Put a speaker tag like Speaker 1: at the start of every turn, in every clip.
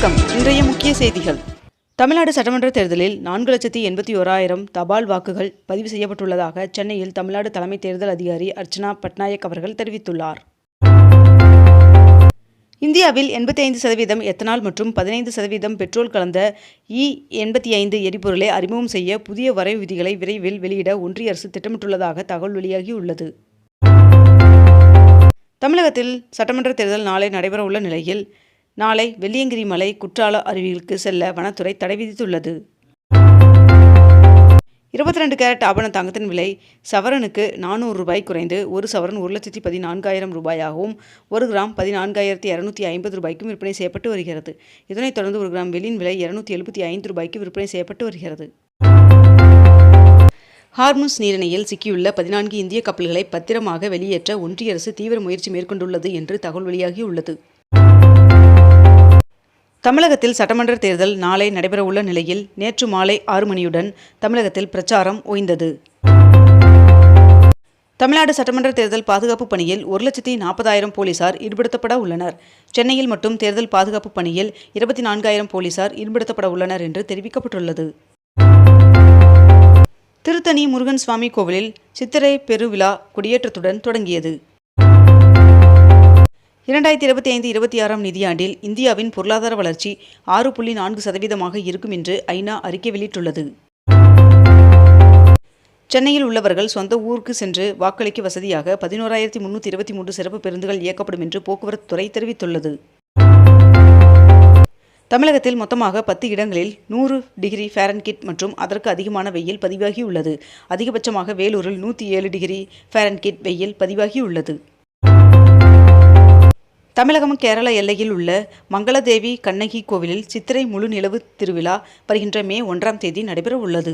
Speaker 1: வணக்கம். இன்றைய முக்கிய செய்திகள். தமிழ்நாடு சட்டமன்ற தேர்தலில் 4,81,000 தபால் வாக்குகள் பதிவு செய்யப்பட்டுள்ளதாக சென்னையில் தமிழ்நாடு தலைமை தேர்தல் அதிகாரி அர்ச்சனா பட்நாயக் அவர்கள் தெரிவித்துள்ளார். இந்தியாவில் 85% எத்தனால் மற்றும் 15% பெட்ரோல் கலந்த E85 எரிபொருளை அறிமுகம் செய்ய புதிய வரைவு விதிகளை விரைவில் வெளியிட ஒன்றிய அரசு திட்டமிட்டுள்ளதாக தகவல் வெளியாகியுள்ளது. தமிழகத்தில் சட்டமன்ற தேர்தல் நாளை நடைபெறவுள்ள நிலையில் நாளை வெள்ளியங்கிரி மலை குற்றால அருவிகளுக்கு செல்ல வனத்துறை தடை விதித்துள்ளது. 22 கேரட் ஆபண தங்கத்தின் விலை சவரனுக்கு ரூபாய் 400 குறைந்து ஒரு சவரன் 1,14,000 ரூபாயாகவும் 1 கிராம் 14,250 ரூபாய்க்கும் விற்பனை செய்யப்பட்டு வருகிறது. இதனைத் தொடர்ந்து 1 கிராம் வெள்ளியின் விலை 275 ரூபாய்க்கு விற்பனை செய்யப்பட்டு வருகிறது. ஹார்முஸ் நீரிணையில் சிக்கியுள்ள 14 இந்திய கப்பல்களை பத்திரமாக வெளியேற்ற ஒன்றிய அரசு தீவிர முயற்சி மேற்கொண்டுள்ளது என்று தகவல் வெளியாகியுள்ளது. தமிழகத்தில் சட்டமன்ற தேர்தல் நாளை நடைபெறவுள்ள நிலையில் நேற்று மாலை 6 மணியுடன் தமிழகத்தில் பிரச்சாரம் ஓய்ந்தது. தமிழ்நாடு சட்டமன்ற தேர்தல் பாதுகாப்பு பணியில் 1,40,000 போலீசார் ஈடுபடுத்தப்பட உள்ளனர். சென்னையில் மட்டும் தேர்தல் பாதுகாப்பு பணியில் 24,000 போலீசார் ஈடுபடுத்தப்பட உள்ளனர் என்று தெரிவிக்கப்பட்டுள்ளது. திருத்தணி முருகன் சுவாமி கோவிலில் சித்திரை பெருவிழா கொடியேற்றத்துடன் தொடங்கியது. 2025-26 நிதியாண்டில் இந்தியாவின் பொருளாதார வளர்ச்சி 6.4% இருக்கும் என்று ஐநா அறிக்கை வெளியிட்டுள்ளது. சென்னையில் உள்ளவர்கள் சொந்த ஊருக்கு சென்று வாக்களிக்க வசதியாக 11,323 சிறப்பு பேருந்துகள் இயக்கப்படும் என்று போக்குவரத்து துறை தெரிவித்துள்ளது. தமிழகத்தில் மொத்தமாக 10 இடங்களில் 100 டிகிரி ஃபாரன்ஹீட் மற்றும் அதற்கு அதிகமான வெயில் பதிவாகியுள்ளது. அதிகபட்சமாக வேலூரில் 107 டிகிரி ஃபாரன்ஹீட் வெயில் பதிவாகியுள்ளது. தமிழகம் கேரள எல்லையில் உள்ள மங்களதேவி கண்ணகி கோவிலில் சித்திரை முழு நிலவு திருவிழா வருகின்ற மே 1ஆம் தேதி நடைபெற உள்ளது.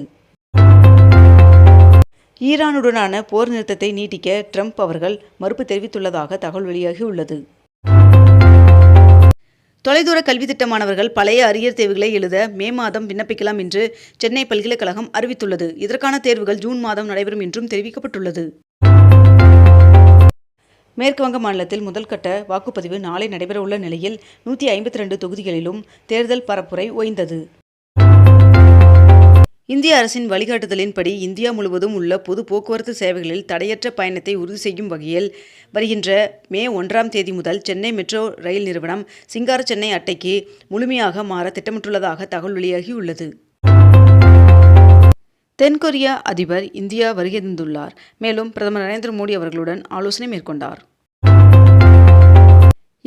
Speaker 1: ஈரானுடனான போர் நிறுத்தத்தை நீட்டிக்க ட்ரம்ப் அவர்கள் மறுப்பு தெரிவித்துள்ளதாக தகவல் வெளியாகியுள்ளது. தொலைதூர கல்வி திட்ட மாணவர்கள் பழைய அரியர் தேர்வுகளை எழுத மே மாதம் விண்ணப்பிக்கலாம் என்று சென்னை பல்கலைக்கழகம் அறிவித்துள்ளது. இதற்கான தேர்வுகள் ஜூன் மாதம் நடைபெறும் என்றும் தெரிவிக்கப்பட்டுள்ளது. மேற்கு வங்க மாநிலத்தில் முதல் கட்ட வாக்குப்பதிவு நாளை நடைபெறவுள்ள நிலையில் 152 தொகுதிகளிலும் தேர்தல் பரப்புரை ஓய்ந்தது. இந்திய அரசின் வழிகாட்டுதலின்படி இந்தியா முழுவதும் உள்ள பொது போக்குவரத்து சேவைகளில் தடையற்ற பயணத்தை உறுதி செய்யும் வகையில் வருகின்ற மே 1ஆம் தேதி முதல் சென்னை மெட்ரோ ரயில் நிறுவனம் சிங்கார சென்னை அட்டைக்கு முழுமையாக மாற திட்டமிட்டுள்ளதாக தகவல் வெளியாகியுள்ளது. தென்கொரிய அதிபர் இந்தியா வருகை தந்துள்ளார். மேலும் பிரதமர் நரேந்திர மோடி அவர்களுடன் ஆலோசனை மேற்கொண்டார்.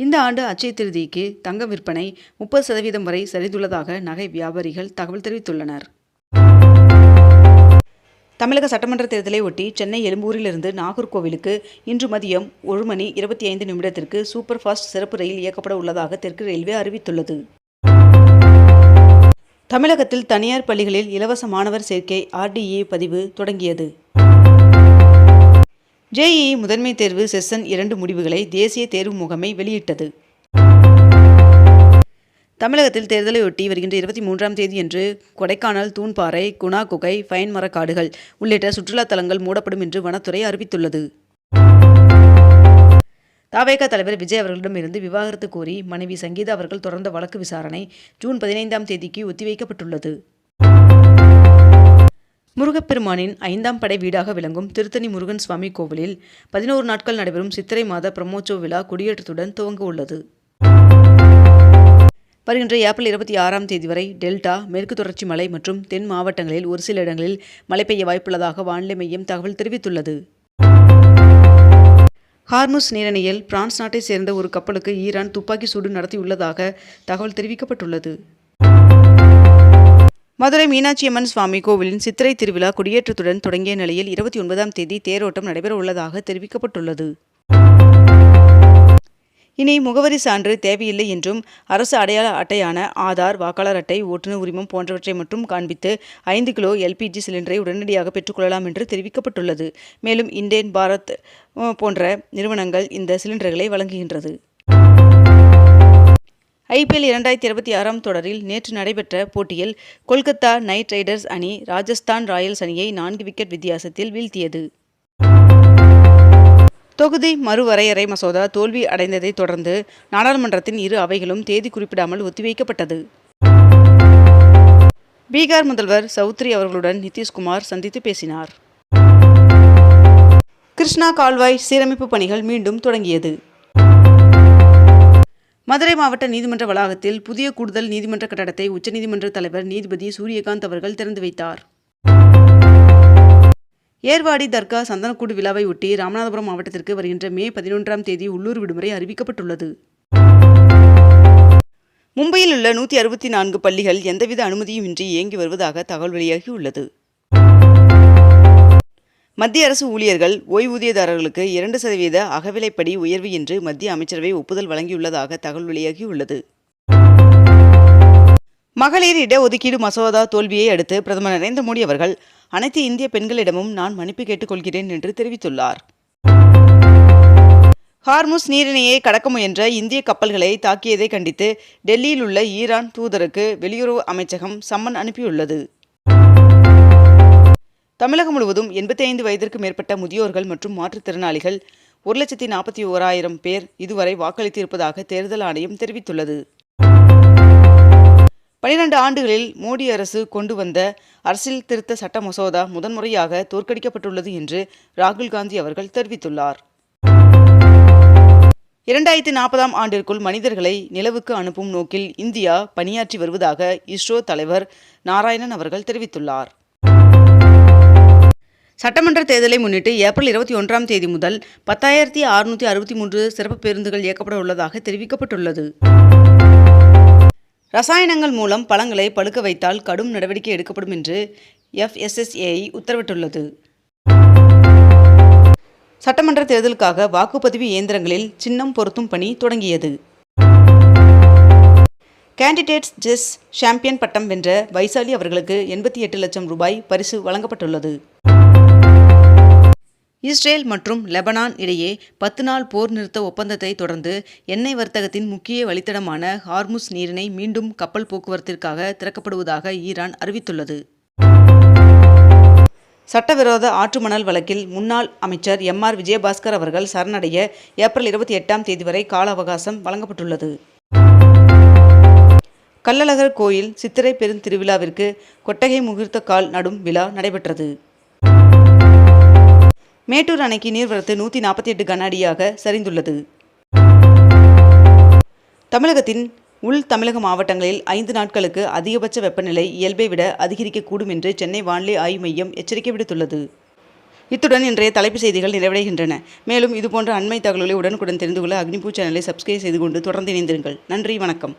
Speaker 1: இந்த ஆண்டு அட்சய திருதிக்கு தங்க விற்பனை 30% வரை சரிந்துள்ளதாக நகை வியாபாரிகள் தகவல் தெரிவித்துள்ளனர். தமிழக சட்டமன்ற தேர்தலை ஒட்டி சென்னை எழும்பூரிலிருந்து நாகர்கோவிலுக்கு இன்று மதியம் 1:25 சூப்பர் ஃபாஸ்ட் சிறப்பு ரயில் இயக்கப்பட உள்ளதாக தெற்கு ரயில்வே அறிவித்துள்ளது. தமிழகத்தில் தனியார் பள்ளிகளில் இலவச மாணவர் சேர்க்கை RDE பதிவு தொடங்கியது. JEE முதன்மை தேர்வு செஷன் 2 முடிவுகளை தேசிய தேர்வு முகமை வெளியிட்டது. தமிழகத்தில் தேர்தலையொட்டி வருகின்ற 23ஆம் தேதியன்று கொடைக்கானல், தூண்பாறை, குணா குகை, பைன் மரக்காடுகள் உள்ளிட்ட சுற்றுலா தலங்கள் மூடப்படும் என்று வனத்துறை அறிவித்துள்ளது. தவேக தலைவர் விஜய் அவர்களிடமிருந்து விவாகரத்து கோரி மனைவி சங்கீதா அவர்கள் தொடர்ந்த வழக்கு விசாரணை ஜூன் 15ஆம் தேதிக்கு ஒத்திவைக்கப்பட்டுள்ளது. முருகப்பெருமானின் 5ஆம் படை வீடாக விளங்கும் திருத்தணி முருகன் சுவாமி கோவிலில் 11 நாட்கள் நடைபெறும் சித்திரை மாத பிரம்மோற்சவ விழா கொடியேற்றத்துடன் துவங்க உள்ளது. வருகின்ற ஏப்ரல் 26ஆம் தேதி வரை டெல்டா, மேற்கு தொடர்ச்சி மலை மற்றும் தென் மாவட்டங்களில் ஒரு சில இடங்களில் மழை பெய்ய வாய்ப்புள்ளதாக வானிலை மையம் தகவல் தெரிவித்துள்ளது. ஹார்முஸ் நீரிணையில் பிரான்ஸ் நாட்டை சேர்ந்த ஒரு கப்பலுக்கு ஈரான் துப்பாக்கி சூடு நடத்தியுள்ளதாக தகவல் தெரிவிக்கப்பட்டுள்ளது. மதுரை மீனாட்சியம்மன் சுவாமி கோவிலின் சித்திரை திருவிழா கொடியேற்றத்துடன் தொடங்கிய நிலையில் 29ஆம் தேதி தேரோட்டம் நடைபெற உள்ளதாக தெரிவிக்கப்பட்டுள்ளது. இனி முகவரி சான்று தேவையில்லை என்றும் அரசு அடையாள அட்டையான ஆதார், வாக்காளர் அட்டை, ஓட்டுநர் உரிமம் போன்றவற்றை மட்டும் காண்பித்து 5 கிலோ LPG சிலிண்டரை உடனடியாக பெற்றுக்கொள்ளலாம் என்று தெரிவிக்கப்பட்டுள்ளது. மேலும் இண்டேன் பாரத் போன்ற நிறுவனங்கள் இந்த சிலிண்டர்களை வழங்குகின்றது. IPL 2026 தொடரில் நேற்று நடைபெற்ற போட்டியில் கொல்கத்தா நைட் ரைடர்ஸ் அணி ராஜஸ்தான் ராயல்ஸ் அணியை 4 விக்கெட் வித்தியாசத்தில் வீழ்த்தியது. தொகுதி மறுவரையறை மசோதா தோல்வி அடைந்ததை தொடர்ந்து நாடாளுமன்றத்தின் இரு அவைகளும் தேதி குறிப்பிடாமல் ஒத்திவைக்கப்பட்டது. பீகார் முதல்வர் சௌத்ரி அவர்களுடன் நிதிஷ்குமார் சந்தித்து பேசினார். கிருஷ்ணா கால்வாய் சீரமைப்பு பணிகள் மீண்டும் தொடங்கியது. மதுரை மாவட்ட நீதிமன்ற வளாகத்தில் புதிய கூடுதல் நீதிமன்ற கட்டடத்தை உச்சநீதிமன்ற தலைவர் நீதிபதி சூரியகாந்த் அவர்கள் திறந்து வைத்தார். ஏர்வாடி தர்கா சந்தனக்கூடு விழாவை ஒட்டி ராமநாதபுரம் மாவட்டத்திற்கு வருகின்ற மே 11ஆம் தேதி உள்ளூர் விடுமுறை அறிவிக்கப்பட்டுள்ளது. மும்பையில் உள்ள 164 பள்ளிகள் எந்தவித அனுமதியுமின்றி இயங்கி வருவதாக தகவல் வெளியாகியுள்ளது. மத்திய அரசு ஊழியர்கள் ஓய்வூதியதாரர்களுக்கு 2% அகவிலைப்படி உயர்வு என்று மத்திய அமைச்சரவை ஒப்புதல் வழங்கியுள்ளதாக தகவல் வெளியாகியுள்ளது. மகளிர் இடஒதுக்கீடு மசோதா தோல்வியை அடுத்து பிரதமர் நரேந்திர மோடி அவர்கள் அனைத்து இந்திய பெண்களிடமும் நான் மன்னிப்பு கேட்டுக்கொள்கிறேன் என்று தெரிவித்துள்ளார். ஹார்முஸ் நீரிணையை கடக்க முயன்ற இந்திய கப்பல்களை தாக்கியதை கண்டித்து டெல்லியில் உள்ள ஈரான் தூதருக்கு வெளியுறவு அமைச்சகம் சம்மன் அனுப்பியுள்ளது. தமிழகம் முழுவதும் 85 வயதிற்கு மேற்பட்ட முதியோர்கள் மற்றும் மாற்றுத்திறனாளிகள் 1,41,000 பேர் இதுவரை வாக்களித்திருப்பதாக தேர்தல் ஆணையம் தெரிவித்துள்ளது. 12 ஆண்டுகளில் மோடி அரசு கொண்டு வந்த அரசியல் திருத்த சட்ட மசோதா முதன்முறையாக தோற்கடிக்கப்பட்டுள்ளது என்று ராகுல் காந்தி அவர்கள் தெரிவித்துள்ளார். 2040ஆம் ஆண்டிற்குள் மனிதர்களை நிலவுக்கு அனுப்பும் நோக்கில் இந்தியா பணியாற்றி வருவதாக இஸ்ரோ தலைவர் நாராயணன் அவர்கள் தெரிவித்துள்ளார். சட்டமன்ற தேர்தலை முன்னிட்டு ஏப்ரல் 21ஆம் தேதி முதல் 10,663 சிறப்பு பேருந்துகள் இயக்கப்பட உள்ளதாக தெரிவிக்கப்பட்டுள்ளது. ரசாயனங்கள் மூலம் பழங்களை பழுக்க வைத்தால் கடும் நடவடிக்கை எடுக்கப்படும் என்று FSSAI உத்தரவிட்டுள்ளது. சட்டமன்ற தேர்தலுக்காக வாக்குப்பதிவு இயந்திரங்களில் சின்னம் பொருத்தும் பணி தொடங்கியது. கேண்டிடேட்ஸ் செஸ் சாம்பியன் பட்டம் வென்ற வைசாலி அவர்களுக்கு 88 லட்சம் ரூபாய் பரிசு வழங்கப்பட்டுள்ளது. இஸ்ரேல் மற்றும் லெபனான் இடையே 10 நாள் போர் நிறுத்த ஒப்பந்தத்தை தொடர்ந்து எண்ணெய் வர்த்தகத்தின் முக்கிய வழித்தடமான ஹார்முஸ் நீரிணை மீண்டும் கப்பல் போக்குவரத்திற்காக திறக்கப்படுவதாக ஈரான் அறிவித்துள்ளது. சட்டவிரோத ஆற்று மணல் வழக்கில் முன்னாள் அமைச்சர் MR விஜயபாஸ்கர் அவர்கள் சரணடைய ஏப்ரல் 28ஆம் தேதி வரை கால அவகாசம் வழங்கப்பட்டுள்ளது. கள்ளழகர் கோயில் சித்திரை பெருந்திருவிழாவிற்கு கொட்டகை முகூர்த்த கால் நடும் விழா நடைபெற்றது. மேட்டூர் அணைக்கு நீர்வரத்து 148 கன அடியாக சரிந்துள்ளது. தமிழகத்தின் உள் தமிழக மாவட்டங்களில் 5 நாட்களுக்கு அதிகபட்ச வெப்பநிலை இயல்பை விட அதிகரிக்கக்கூடும் என்று சென்னை வானிலை ஆய்வு மையம் எச்சரிக்கை விடுத்துள்ளது. இத்துடன் இன்றைய தலைப்புச் செய்திகள் நிறைவடைகின்றன. மேலும் இதுபோன்ற அண்மை தகவல்களை உடனுக்குடன் தெரிந்து கொள்ள அக்னிபூ சேனலை சப்ஸ்கிரைப் செய்து கொண்டு தொடர்ந்து இணைந்திருங்கள். நன்றி, வணக்கம்.